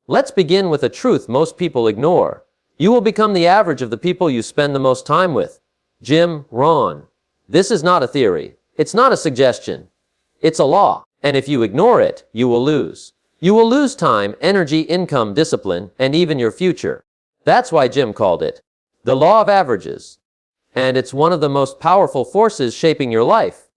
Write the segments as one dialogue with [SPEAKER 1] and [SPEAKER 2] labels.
[SPEAKER 1] Let's begin with a truth most people ignore. You will become the average of the people you spend the most time with. Jim Rohn. This is not a theory. It's not a suggestion. It's a law. And if you ignore it, you will lose. You will lose time, energy, income, discipline, and even your future. That's why Jim called it the law of averages. And it's one of the most powerful forces shaping your life,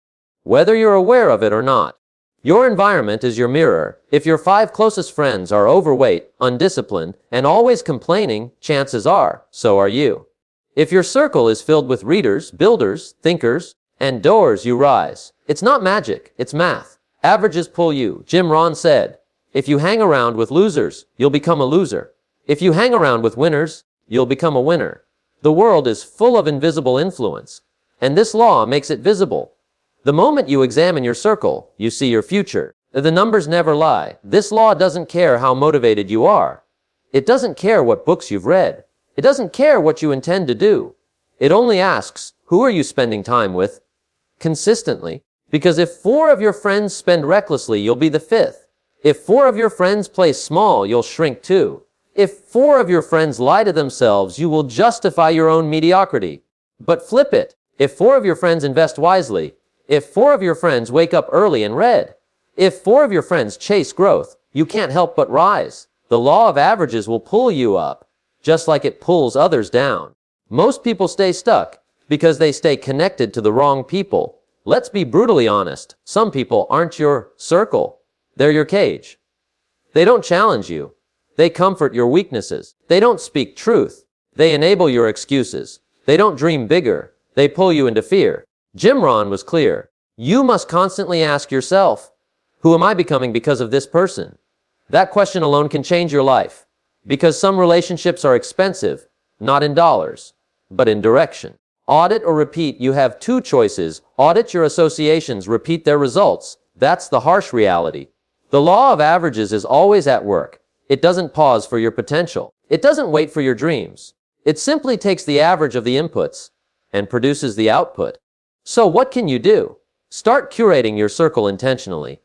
[SPEAKER 1] whether you're aware of it or not. Your environment is your mirror. If your 5 closest friends are overweight, undisciplined, and always complaining, chances are, so are you. If your circle is filled with readers, builders, thinkers, and doers, you rise. It's not magic, it's math. Averages pull you. Jim Rohn said, if you hang around with losers, you'll become a loser. If you hang around with winners, you'll become a winner. The world is full of invisible influence, and this law makes it visible. The moment you examine your circle, you see your future. The numbers never lie. This law doesn't care how motivated you are. It doesn't care what books you've read. It doesn't care what you intend to do. It only asks, who are you spending time with? Consistently. Because if 4 of your friends spend recklessly, you'll be the 5th. If 4 of your friends play small, you'll shrink too. If 4 of your friends lie to themselves, you will justify your own mediocrity. But flip it. If 4 of your friends invest wisely, if 4 of your friends wake up early and read, if 4 of your friends chase growth, you can't help but rise. The law of averages will pull you up, just like it pulls others down. Most people stay stuck because they stay connected to the wrong people. Let's be brutally honest. Some people aren't your circle. They're your cage. They don't challenge you. They comfort your weaknesses. They don't speak truth. They enable your excuses. They don't dream bigger. They pull you into fear. Jim Rohn was clear. You must constantly ask yourself, who am I becoming because of this person? That question alone can change your life. Because some relationships are expensive, not in dollars, but in direction. Audit or repeat. You have 2 choices. Audit your associations, repeat their results. That's the harsh reality. The law of averages is always at work. It doesn't pause for your potential. It doesn't wait for your dreams. It simply takes the average of the inputs and produces the output. So what can you do? Start curating your circle intentionally.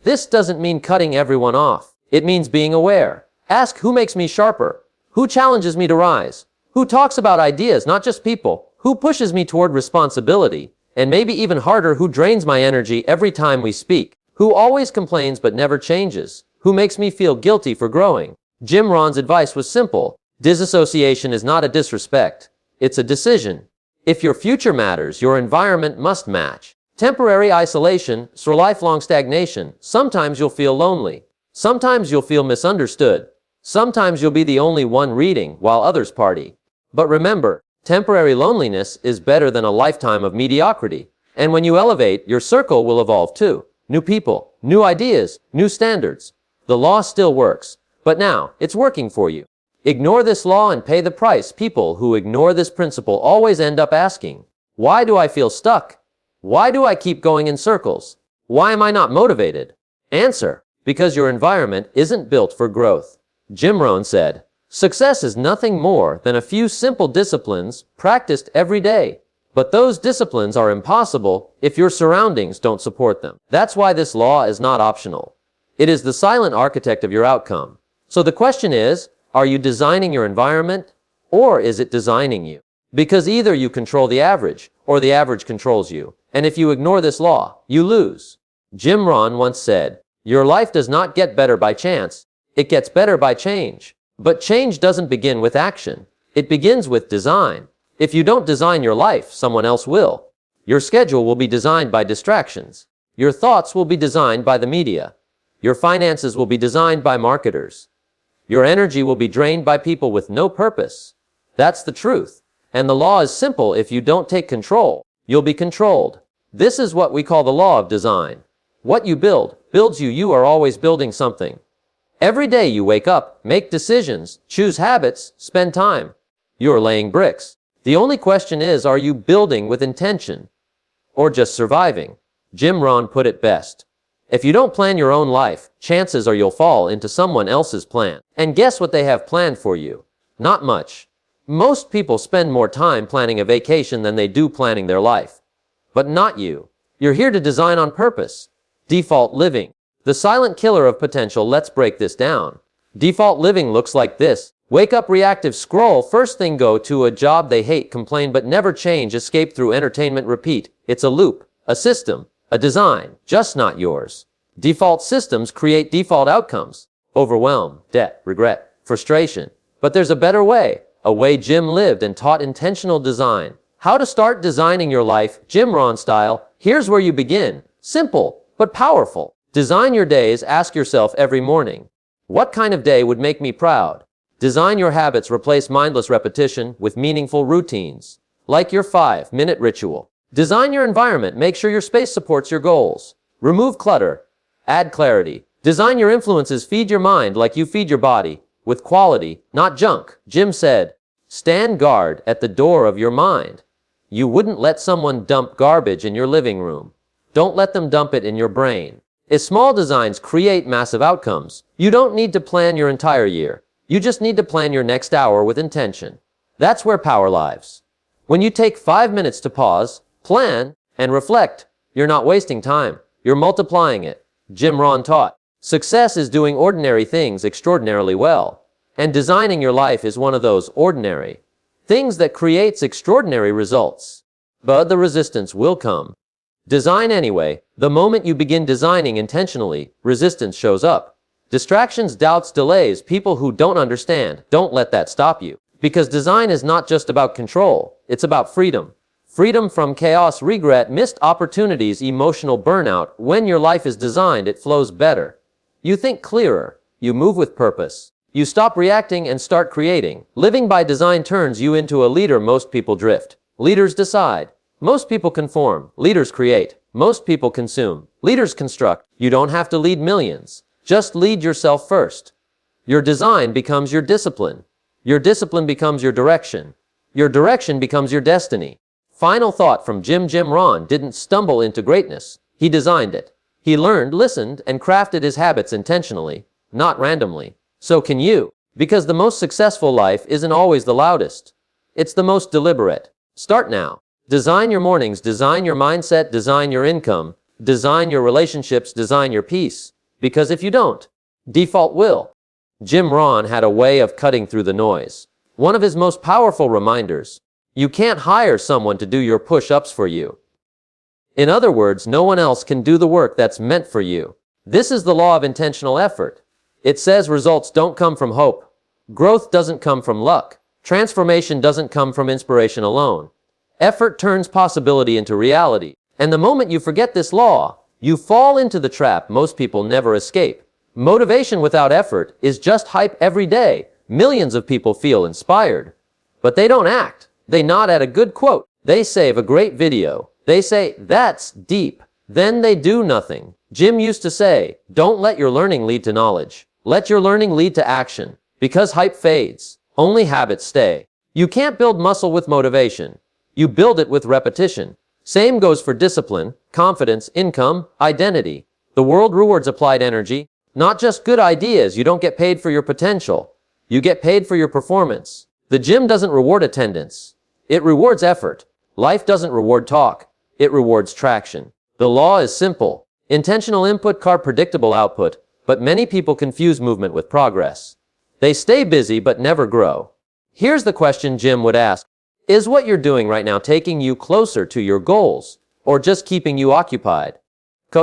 [SPEAKER 1] This doesn't mean cutting everyone off. It means being aware. Ask, who makes me sharper? Who challenges me to rise? Who talks about ideas, not just people? Who pushes me toward responsibility? And maybe even harder, who drains my energy every time we speak? Who always complains but never changes? Who makes me feel guilty for growing? Jim Rohn's advice was simple. Disassociation is not a disrespect. It's a decision. If your future matters, your environment must match. Temporary isolation or lifelong stagnation. Sometimes you'll feel lonely. Sometimes you'll feel misunderstood. Sometimes you'll be the only one reading while others party. But remember, temporary loneliness is better than a lifetime of mediocrity. And when you elevate, your circle will evolve too. New people, new ideas, new standards. The law still works, but now it's working for you. Ignore this law and pay the price. People who ignore this principle always end up asking, why do I feel stuck? Why do I keep going in circles? Why am I not motivated? Answer, because your environment isn't built for growth. Jim Rohn said, success is nothing more than a few simple disciplines practiced every day. But those disciplines are impossible if your surroundings don't support them. That's why this law is not optional. It is the silent architect of your outcome. So the question is, are you designing your environment, or is it designing you? Because either you control the average, or the average controls you. And if you ignore this law, you lose. Jim Rohn once said, your life does not get better by chance. It gets better by change. But change doesn't begin with action. It begins with design. If you don't design your life, someone else will. Your schedule will be designed by distractions. Your thoughts will be designed by the media. Your finances will be designed by marketers. Your energy will be drained by people with no purpose. That's the truth. And the law is simple. If you don't take control, you'll be controlled. This is what we call the law of design. What you build, builds you. You are always building something. Every day you wake up, make decisions, choose habits, spend time. You're laying bricks. The only question is, are you building with intention or just surviving? Jim Rohn put it best. If you don't plan your own life, chances are you'll fall into someone else's plan. And guess what they have planned for you? Not much. Most people spend more time planning a vacation than they do planning their life. But not you. You're here to design on purpose. Default living. The silent killer of potential. Let's break this down. Default living looks like this. Wake up, reactive, scroll, first thing, go to a job they hate, complain but never change, escape through entertainment, repeat. It's a loop, a system, a design, just not yours. Default systems create default outcomes. Overwhelm, debt, regret, frustration. But there's a better way, a way Jim lived and taught: intentional design. How to start designing your life, Jim Rohn style. Here's where you begin. Simple, but powerful. Design your days. Ask yourself every morning, what kind of day would make me proud? Design your habits. Replace mindless repetition with meaningful routines, like your 5-minute ritual. Design your environment. Make sure your space supports your goals. Remove clutter. Add clarity. Design your influences. Feed your mind like you feed your body, with quality, not junk. Jim said, stand guard at the door of your mind. You wouldn't let someone dump garbage in your living room. Don't let them dump it in your brain. If small designs create massive outcomes, you don't need to plan your entire year. You just need to plan your next hour with intention. That's where power lies. When you take 5 minutes to pause, plan, and reflect, you're not wasting time. You're multiplying it. Jim Rohn taught, success is doing ordinary things extraordinarily well. And designing your life is one of those ordinary things that creates extraordinary results. But the resistance will come. Design anyway. The moment you begin designing intentionally, resistance shows up. Distractions, doubts, delays, people who don't understand. Don't let that stop you. Because design is not just about control. It's about freedom. Freedom from chaos, regret, missed opportunities, emotional burnout. When your life is designed, it flows better. You think clearer. You move with purpose. You stop reacting and start creating. Living by design turns you into a leader. Most people drift. Leaders decide. Most people conform. Leaders create. Most people consume. Leaders construct. You don't have to lead millions. Just lead yourself first. Your design becomes your discipline. Your discipline becomes your direction. Your direction becomes your destiny. Final thought from Jim Rohn didn't stumble into greatness. He designed it. He learned, listened, and crafted his habits intentionally, not randomly. So can you. Because the most successful life isn't always the loudest. It's the most deliberate. Start now. Design your mornings, design your mindset, design your income, design your relationships, design your peace. Because if you don't, default will. Jim Rohn had a way of cutting through the noise. One of his most powerful reminders: you can't hire someone to do your push-ups for you. In other words, no one else can do the work that's meant for you. This is the law of intentional effort. It says results don't come from hope. Growth doesn't come from luck. Transformation doesn't come from inspiration alone. Effort turns possibility into reality. And the moment you forget this law, you fall into the trap most people never escape. Motivation without effort is just hype every day. Millions of people feel inspired, but they don't act. They nod at a good quote. They save a great video. They say, that's deep. Then they do nothing. Jim used to say, don't let your learning lead to knowledge. Let your learning lead to action. Because hype fades, only habits stay. You can't build muscle with motivation. You build it with repetition. Same goes for discipline, confidence, income, identity. The world rewards applied energy, not just good ideas. You don't get paid for your potential. You get paid for your performance. The gym doesn't reward attendance. It rewards effort. Life doesn't reward talk. It rewards traction. The law is simple. Intentional input, predictable output. But many people confuse movement with progress. They stay busy but never grow. Here's the question Jim would ask. Is what you're doing right now taking you closer to your goals, or just keeping you occupied?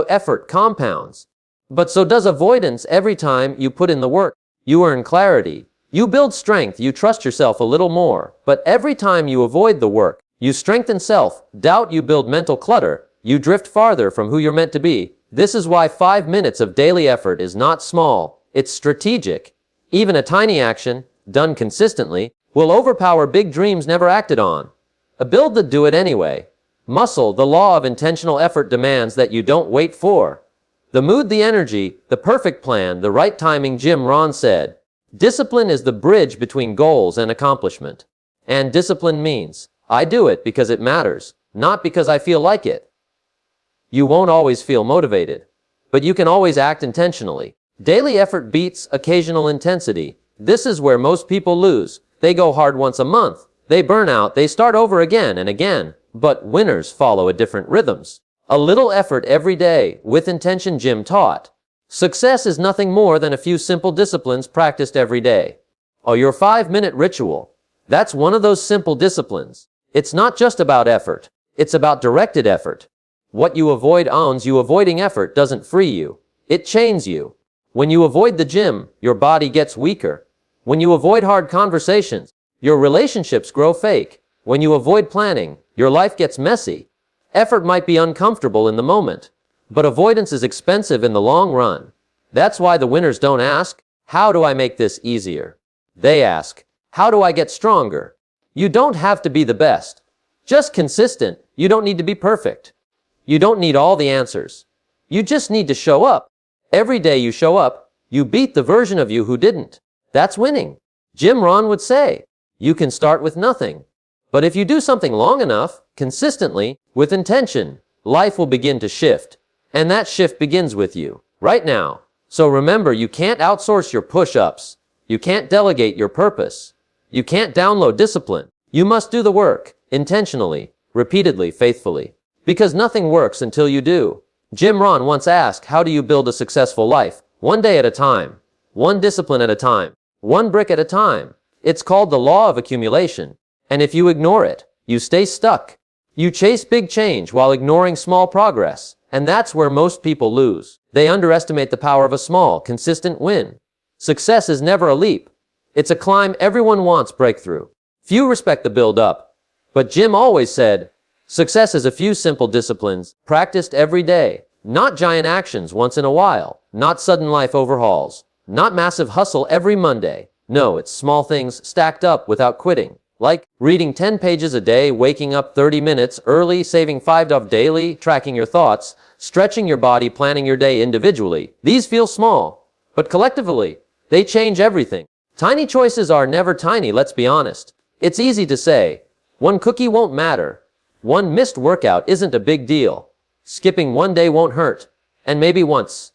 [SPEAKER 1] Effort compounds. But so does avoidance. Every time you put in the work, you earn clarity. You build strength, you trust yourself a little more. But every time you avoid the work, you strengthen self-doubt, you build mental clutter, you drift farther from who you're meant to be. This is why 5 minutes of daily effort is not small, it's strategic. Even a tiny action, done consistently, will overpower big dreams never acted on. Build the do it anyway. Muscle, the law of intentional effort demands that you don't wait for the mood, the energy, the perfect plan, the right timing. Jim Rohn said, discipline is the bridge between goals and accomplishment. And discipline means, I do it because it matters, not because I feel like it. You won't always feel motivated, but you can always act intentionally. Daily effort beats occasional intensity. This is where most people lose. They go hard once a month. They burn out. They start over again and again. But winners follow a different rhythms. A little effort every day with intention. Jim taught, Success is nothing more than a few simple disciplines practiced every day. Oh, your 5-minute ritual. That's one of those simple disciplines. It's not just about effort. It's about directed effort. What you avoid owns you. Avoiding effort doesn't free you. It chains you. When you avoid the gym, your body gets weaker. When you avoid hard conversations, your relationships grow fake. When you avoid planning, your life gets messy. Effort might be uncomfortable in the moment, but avoidance is expensive in the long run. That's why the winners don't ask, "How do I make this easier?" They ask, "How do I get stronger?" You don't have to be the best. Just consistent. You don't need to be perfect. You don't need all the answers. You just need to show up. Every day you show up, you beat the version of you who didn't. That's winning. Jim Rohn would say, you can start with nothing. But if you do something long enough, consistently, with intention, life will begin to shift. And that shift begins with you, right now. So remember, you can't outsource your push-ups. You can't delegate your purpose. You can't download discipline. You must do the work, intentionally, repeatedly, faithfully. Because nothing works until you do. Jim Rohn once asked, how do you build a successful life? One day at a time. One discipline at a time. One brick at a time. It's called the law of accumulation. And if you ignore it, you stay stuck. You chase big change while ignoring small progress. And that's where most people lose. They underestimate the power of a small, consistent win. Success is never a leap. It's a climb. Everyone wants breakthrough. Few respect the build-up. But Jim always said, success is a few simple disciplines, practiced every day. Not giant actions once in a while. Not sudden life overhauls. Not massive hustle every Monday. No, it's small things stacked up without quitting. Like reading 10 pages a day, waking up 30 minutes early, saving $5 daily, tracking your thoughts, stretching your body, planning your day individually. These feel small, but collectively, they change everything. Tiny choices are never tiny, let's be honest. It's easy to say, one cookie won't matter. One missed workout isn't a big deal. Skipping one day won't hurt. And maybe once,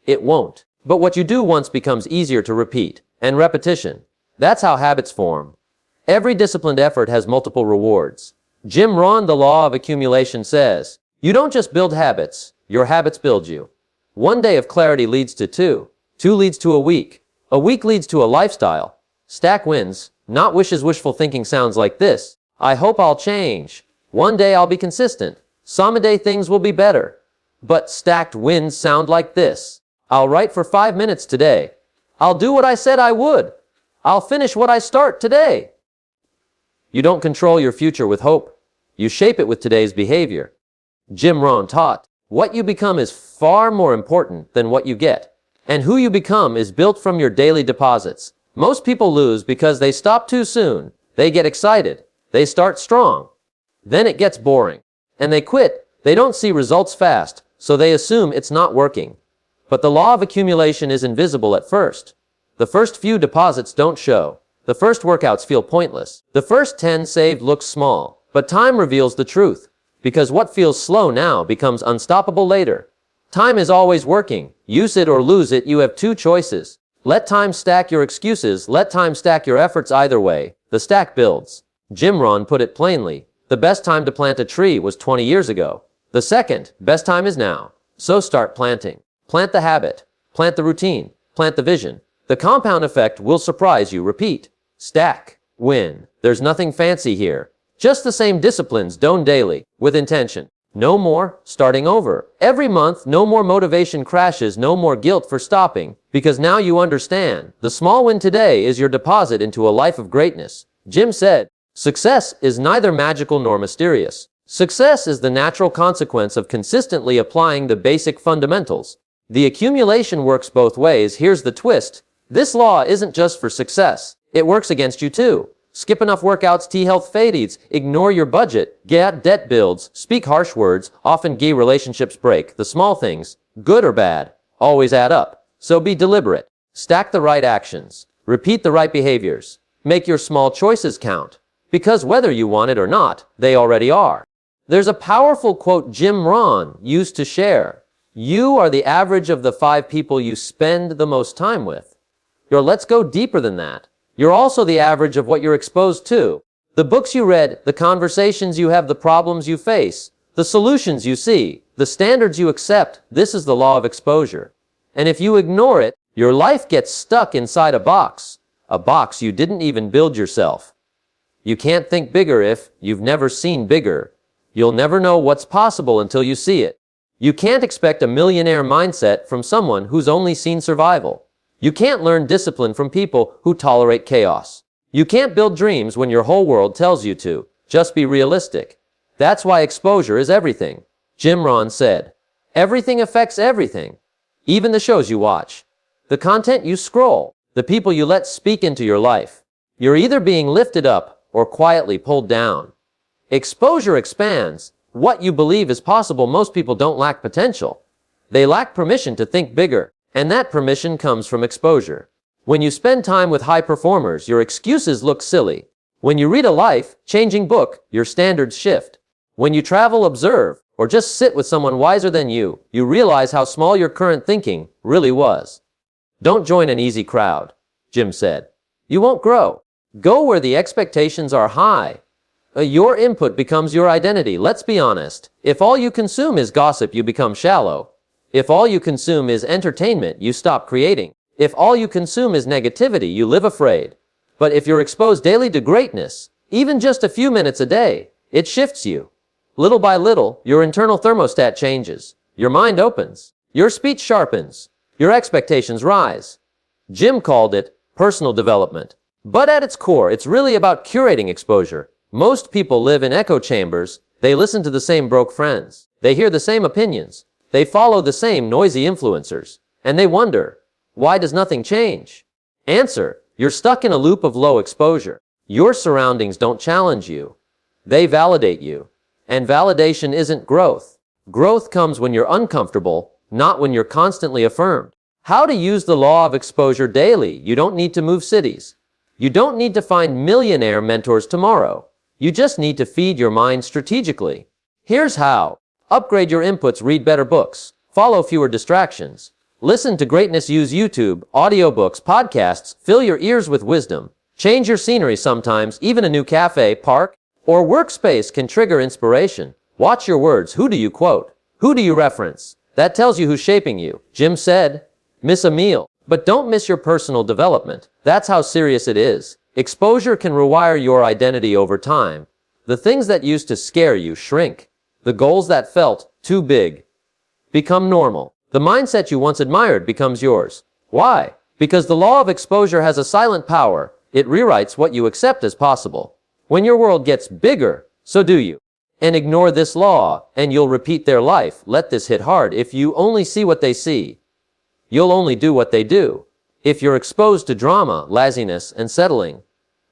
[SPEAKER 1] it won't. But what you do once becomes easier to repeat. And repetition. That's how habits form. Every disciplined effort has multiple rewards. Jim Rohn, the law of accumulation, says, you don't just build habits, your habits build you. One day of clarity leads to two. Two leads to a week. A week leads to a lifestyle. Stack wins, not wishes. Wishful thinking sounds like this. I hope I'll change. One day I'll be consistent. Someday things will be better. But stacked wins sound like this. I'll write for 5 minutes today. I'll do what I said I would. I'll finish what I start today. You don't control your future with hope. You shape it with today's behavior. Jim Rohn taught, what you become is far more important than what you get. And who you become is built from your daily deposits. Most people lose because they stop too soon. They get excited. They start strong. Then it gets boring. And they quit. They don't see results fast, so they assume it's not working. But the law of accumulation is invisible at first. The first few deposits don't show. The first workouts feel pointless. The first 10 saved looks small. But time reveals the truth. Because what feels slow now becomes unstoppable later. Time is always working. Use it or lose it. You have two choices. Let time stack your excuses. Let time stack your efforts. Either way, the stack builds. Jim Rohn put it plainly. The best time to plant a tree was 20 years ago. The second best time is now. So start planting. Plant the habit. Plant the routine. Plant the vision. The compound effect will surprise you. Repeat. Stack. Win. There's nothing fancy here. Just the same disciplines done daily, with intention. No more starting over. Every month, no more motivation crashes, no more guilt for stopping, because now you understand. The small win today is your deposit into a life of greatness. Jim said, success is neither magical nor mysterious. Success is the natural consequence of consistently applying the basic fundamentals. The accumulation works both ways. Here's the twist. This law isn't just for success. It works against you too. Skip enough workouts, health fades, ignore your budget, get debt builds, speak harsh words, often gay relationships break. The small things, good or bad, always add up. So be deliberate. Stack the right actions. Repeat the right behaviors. Make your small choices count. Because whether you want it or not, they already are. There's a powerful quote Jim Rohn used to share. You are the average of the 5 people you spend the most time with. Let's go deeper than that. You're also the average of what you're exposed to. The books you read, the conversations you have, the problems you face, the solutions you see, the standards you accept. This is the law of exposure. And if you ignore it, your life gets stuck inside a box you didn't even build yourself. You can't think bigger if you've never seen bigger. You'll never know what's possible until you see it. You can't expect a millionaire mindset from someone who's only seen survival. You can't learn discipline from people who tolerate chaos. You can't build dreams when your whole world tells you to. Just be realistic. That's why exposure is everything. Jim Rohn said, everything affects everything. Even the shows you watch, the content you scroll, the people you let speak into your life. You're either being lifted up or quietly pulled down. Exposure expands what you believe is possible. Most people don't lack potential. They lack permission to think bigger, and that permission comes from exposure. When you spend time with high performers, your excuses look silly. When you read a life-changing book, your standards shift. When you travel, observe, or just sit with someone wiser than you, you realize how small your current thinking really was. Don't join an easy crowd, Jim said. You won't grow. Go where the expectations are high. Your input becomes your identity. Let's be honest. If all you consume is gossip, you become shallow. If all you consume is entertainment, you stop creating. If all you consume is negativity, you live afraid. But if you're exposed daily to greatness, even just a few minutes a day, it shifts you. Little by little, your internal thermostat changes. Your mind opens. Your speech sharpens. Your expectations rise. Jim called it personal development. But at its core, it's really about curating exposure. Most people live in echo chambers. They listen to the same broke friends. They hear the same opinions. They follow the same noisy influencers. And they wonder, why does nothing change? Answer, you're stuck in a loop of low exposure. Your surroundings don't challenge you. They validate you. And validation isn't growth. Growth comes when you're uncomfortable, not when you're constantly affirmed. How to use the law of exposure daily. You don't need to move cities. You don't need to find millionaire mentors tomorrow. You just need to feed your mind strategically. Here's how. Upgrade your inputs, read better books, follow fewer distractions, listen to greatness, use YouTube, audiobooks, podcasts, fill your ears with wisdom, change your scenery sometimes, even a new cafe, park, or workspace can trigger inspiration. Watch your words. Who do you quote? Who do you reference? That tells you who's shaping you. Jim said, miss a meal, but don't miss your personal development. That's how serious it is. Exposure can rewire your identity over time. The things that used to scare you shrink. The goals that felt too big become normal. The mindset you once admired becomes yours. Why? Because the law of exposure has a silent power. It rewrites what you accept as possible. When your world gets bigger, so do you. And ignore this law, and you'll repeat their life. Let this hit hard. If you only see what they see, you'll only do what they do. If you're exposed to drama, laziness, and settling,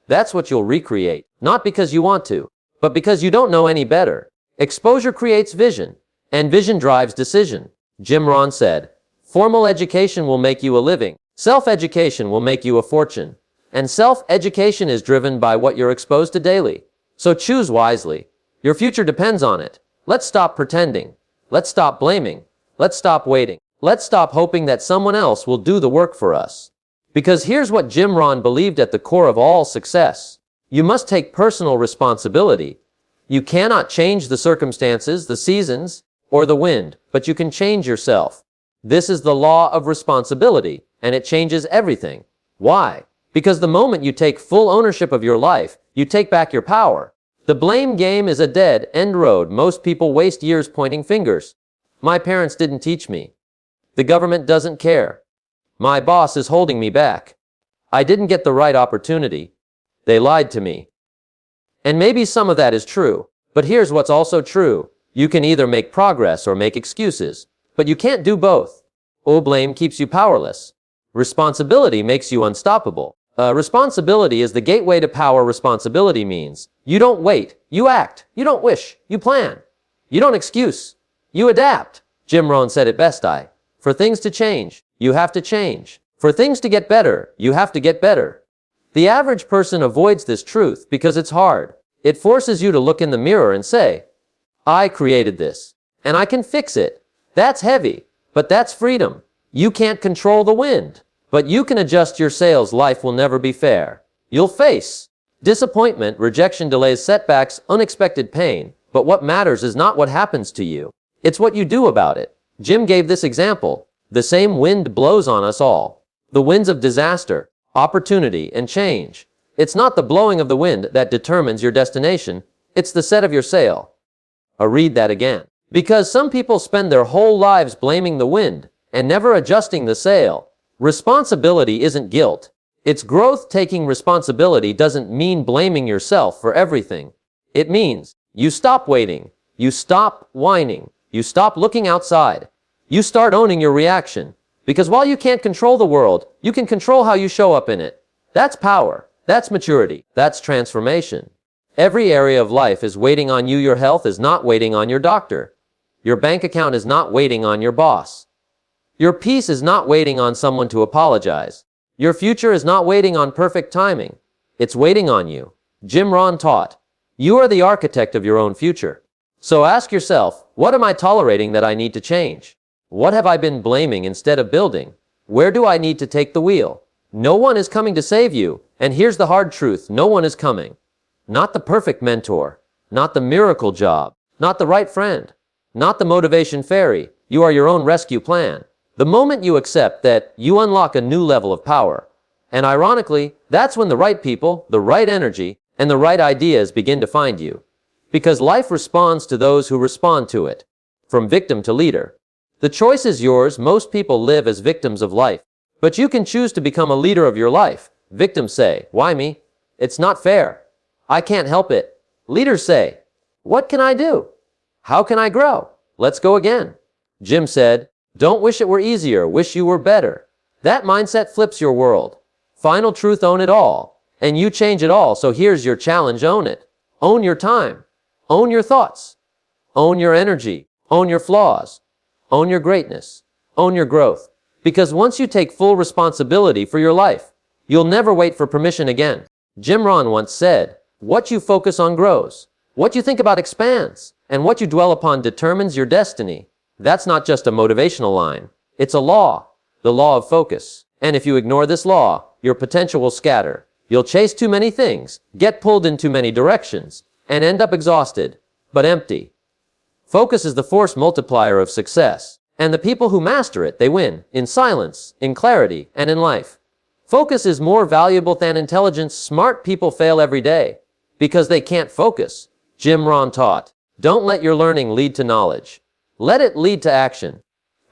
[SPEAKER 1] that's what you'll recreate. Not because you want to, but because you don't know any better. Exposure creates vision, and vision drives decision. Jim Rohn said, formal education will make you a living. Self-education will make you a fortune. And self-education is driven by what you're exposed to daily. So choose wisely. Your future depends on it. Let's stop pretending. Let's stop blaming. Let's stop waiting. Let's stop hoping that someone else will do the work for us. Because here's what Jim Rohn believed at the core of all success. You must take personal responsibility. You cannot change the circumstances, the seasons, or the wind, but you can change yourself. This is the law of responsibility, and it changes everything. Why? Because the moment you take full ownership of your life, you take back your power. The blame game is a dead-end road. Most people waste years pointing fingers. My parents didn't teach me. The government doesn't care. My boss is holding me back. I didn't get the right opportunity. They lied to me. And maybe some of that is true, but here's what's also true. You can either make progress or make excuses, but you can't do both. Blame keeps you powerless. Responsibility makes you unstoppable. Responsibility is the gateway to power. Responsibility means you don't wait, you act. You don't wish, you plan. You don't excuse, you adapt. Jim Rohn said it best. For things to change, you have to change. For things to get better, you have to get better. The average person avoids this truth because it's hard. It forces you to look in the mirror and say, I created this, and I can fix it. That's heavy, but that's freedom. You can't control the wind, but you can adjust your sails. Life will never be fair. You'll face disappointment, rejection, delays, setbacks, unexpected pain, but what matters is not what happens to you. It's what you do about it. Jim gave this example. The same wind blows on us all. The winds of disaster, opportunity, and change. It's not the blowing of the wind that determines your destination, it's the set of your sail. I'll read that again. Because some people spend their whole lives blaming the wind and never adjusting the sail. Responsibility isn't guilt. It's growth. Taking responsibility doesn't mean blaming yourself for everything. It means you stop waiting, you stop whining, you stop looking outside. You start owning your reaction. Because while you can't control the world, you can control how you show up in it. That's power. That's maturity. That's transformation. Every area of life is waiting on you. Your health is not waiting on your doctor. Your bank account is not waiting on your boss. Your peace is not waiting on someone to apologize. Your future is not waiting on perfect timing. It's waiting on you. Jim Rohn taught, you are the architect of your own future. So ask yourself, what am I tolerating that I need to change? What have I been blaming instead of building? Where do I need to take the wheel? No one is coming to save you. And here's the hard truth, no one is coming. Not the perfect mentor, not the miracle job, not the right friend, not the motivation fairy. You are your own rescue plan. The moment you accept that, you unlock a new level of power. And ironically, that's when the right people, the right energy, and the right ideas begin to find you. Because life responds to those who respond to it. From victim to leader. The choice is yours. Most people live as victims of life. But you can choose to become a leader of your life. Victims say, why me? It's not fair. I can't help it. Leaders say, what can I do? How can I grow? Let's go again. Jim said, don't wish it were easier, wish you were better. That mindset flips your world. Final truth, own it all. And you change it all, so here's your challenge, own it. Own your time. Own your thoughts. Own your energy. Own your flaws. Own your greatness. Own your growth. Because once you take full responsibility for your life, you'll never wait for permission again. Jim Rohn once said, what you focus on grows. What you think about expands. And what you dwell upon determines your destiny. That's not just a motivational line. It's a law. The law of focus. And if you ignore this law, your potential will scatter. You'll chase too many things, get pulled in too many directions, and end up exhausted, but empty. Focus is the force multiplier of success. And the people who master it, they win. In silence, in clarity, and in life. Focus is more valuable than intelligence. Smart people fail every day because they can't focus. Jim Rohn taught, don't let your learning lead to knowledge. Let it lead to action.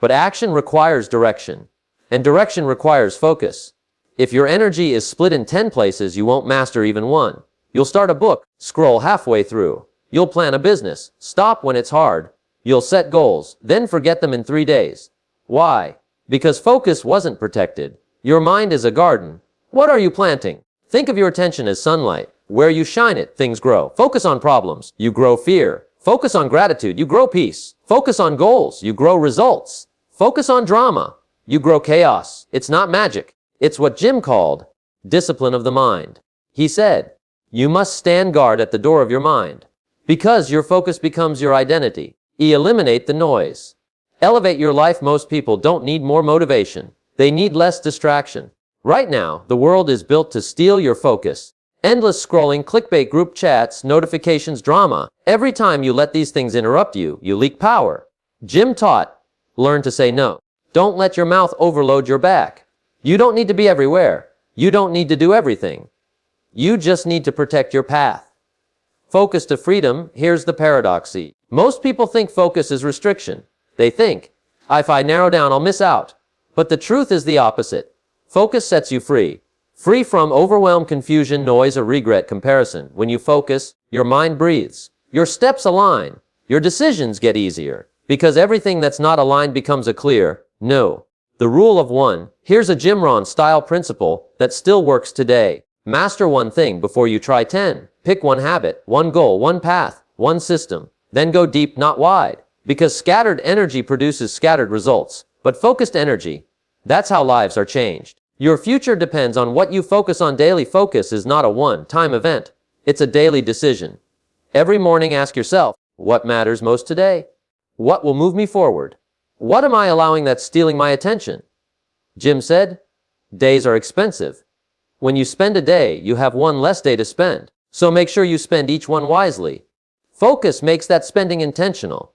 [SPEAKER 1] But action requires direction. And direction requires focus. If your energy is split in 10 places, you won't master even one. You'll start a book, scroll halfway through. You'll plan a business, stop when it's hard. You'll set goals, then forget them in 3 days. Why? Because focus wasn't protected. Your mind is a garden. What are you planting? Think of your attention as sunlight. Where you shine it, things grow. Focus on problems, you grow fear. Focus on gratitude, you grow peace. Focus on goals, you grow results. Focus on drama, you grow chaos. It's not magic. It's what Jim called discipline of the mind. He said, you must stand guard at the door of your mind. Because your focus becomes your identity. Eliminate the noise. Elevate your life. Most people don't need more motivation. They need less distraction. Right now, the world is built to steal your focus. Endless scrolling, clickbait, group chats, notifications, drama. Every time you let these things interrupt you, you leak power. Jim taught, learn to say no. Don't let your mouth overload your back. You don't need to be everywhere. You don't need to do everything. You just need to protect your path. Focus to freedom. Here's the paradox. Most people think focus is restriction. They think, if I narrow down, I'll miss out. But the truth is the opposite. Focus sets you free. Free from overwhelm, confusion, noise, or regret. Comparison. When you focus, your mind breathes. Your steps align. Your decisions get easier. Because everything that's not aligned becomes a clear no. The rule of one. Here's a Jim Rohn style principle that still works today. Master one thing before you try 10. Pick one habit, one goal, one path, one system. Then go deep, not wide. Because scattered energy produces scattered results. But focused energy, that's how lives are changed. Your future depends on what you focus on daily. Focus is not a one-time event. It's a daily decision. Every morning ask yourself, what matters most today? What will move me forward? What am I allowing that's stealing my attention? Jim said, days are expensive. When you spend a day, you have one less day to spend. So make sure you spend each one wisely. Focus makes that spending intentional.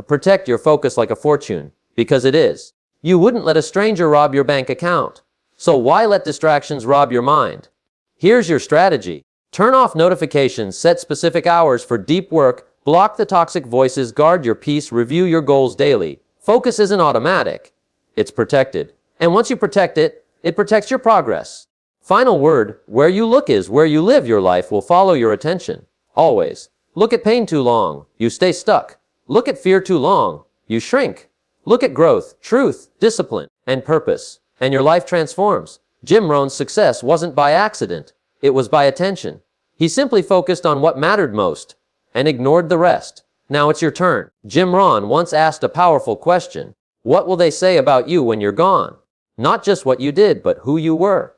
[SPEAKER 1] Protect your focus like a fortune, because it is. You wouldn't let a stranger rob your bank account. So why let distractions rob your mind? Here's your strategy. Turn off notifications, set specific hours for deep work, block the toxic voices, guard your peace, review your goals daily. Focus isn't automatic. It's protected. And once you protect it, it protects your progress. Final word, where you look is where you live. Your life will follow your attention. Always. Look at pain too long, you stay stuck. Look at fear too long, you shrink. Look at growth, truth, discipline, and purpose, and your life transforms. Jim Rohn's success wasn't by accident. It was by attention. He simply focused on what mattered most and ignored the rest. Now it's your turn. Jim Rohn once asked a powerful question. What will they say about you when you're gone? Not just what you did, but who you were.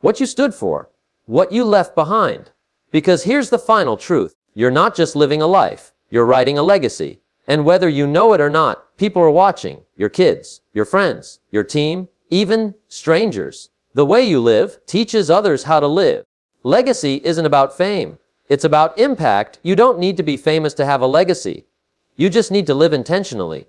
[SPEAKER 1] What you stood for. What you left behind. Because here's the final truth. You're not just living a life. You're writing a legacy. And whether you know it or not, people are watching. Your kids, your friends, your team, even strangers. The way you live teaches others how to live. Legacy isn't about fame. It's about impact. You don't need to be famous to have a legacy. You just need to live intentionally.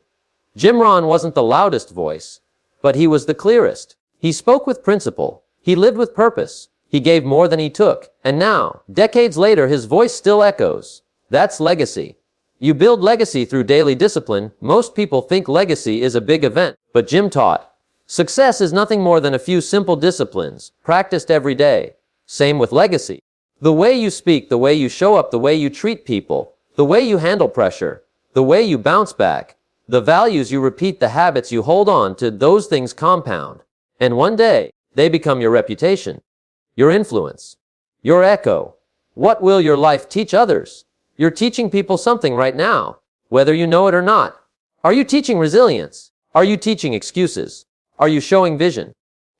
[SPEAKER 1] Jim Rohn wasn't the loudest voice, but he was the clearest. He spoke with principle. He lived with purpose. He gave more than he took. And now, decades later, his voice still echoes. That's legacy. You build legacy through daily discipline. Most people think legacy is a big event, but Jim taught, success is nothing more than a few simple disciplines, practiced every day. Same with legacy. The way you speak, the way you show up, the way you treat people, the way you handle pressure, the way you bounce back, the values you repeat, the habits you hold on to, those things compound. And one day, they become your reputation, your influence, your echo. What will your life teach others? You're teaching people something right now, whether you know it or not. Are you teaching resilience? Are you teaching excuses? Are you showing vision?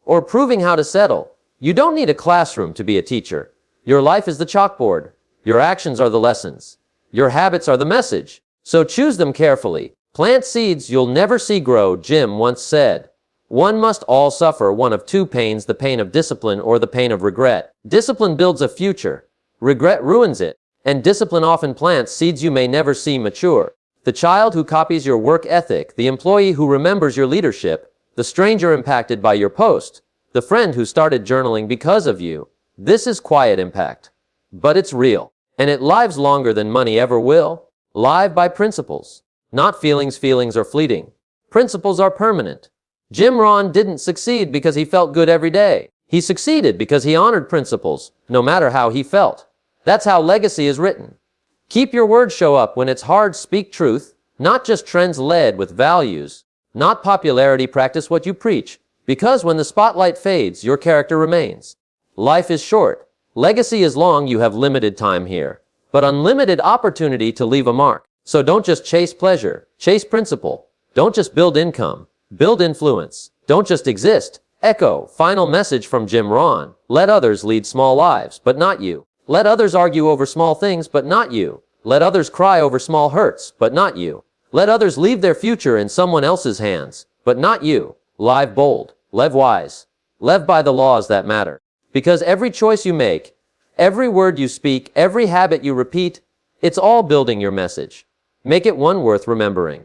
[SPEAKER 1] Or proving how to settle? You don't need a classroom to be a teacher. Your life is the chalkboard. Your actions are the lessons. Your habits are the message. So choose them carefully. Plant seeds you'll never see grow, Jim once said. One must all suffer one of two pains, the pain of discipline or the pain of regret. Discipline builds a future. Regret ruins it. And discipline often plants seeds you may never see mature. The child who copies your work ethic, the employee who remembers your leadership, the stranger impacted by your post, the friend who started journaling because of you. This is quiet impact. But it's real. And it lives longer than money ever will. Live by principles. Not feelings. Feelings are fleeting. Principles are permanent. Jim Rohn didn't succeed because he felt good every day. He succeeded because he honored principles, no matter how he felt. That's how legacy is written. Keep your word, show up when it's hard, speak truth, not just trends, led with values, not popularity, practice what you preach, because when the spotlight fades, your character remains. Life is short. Legacy is long. You have limited time here, but unlimited opportunity to leave a mark. So don't just chase pleasure, chase principle. Don't just build income, build influence. Don't just exist, echo. Final message from Jim Rohn. Let others lead small lives, but not you. Let others argue over small things, but not you. Let others cry over small hurts, but not you. Let others leave their future in someone else's hands, but not you. Live bold, live wise, live by the laws that matter. Because every choice you make, every word you speak, every habit you repeat, it's all building your message. Make it one worth remembering.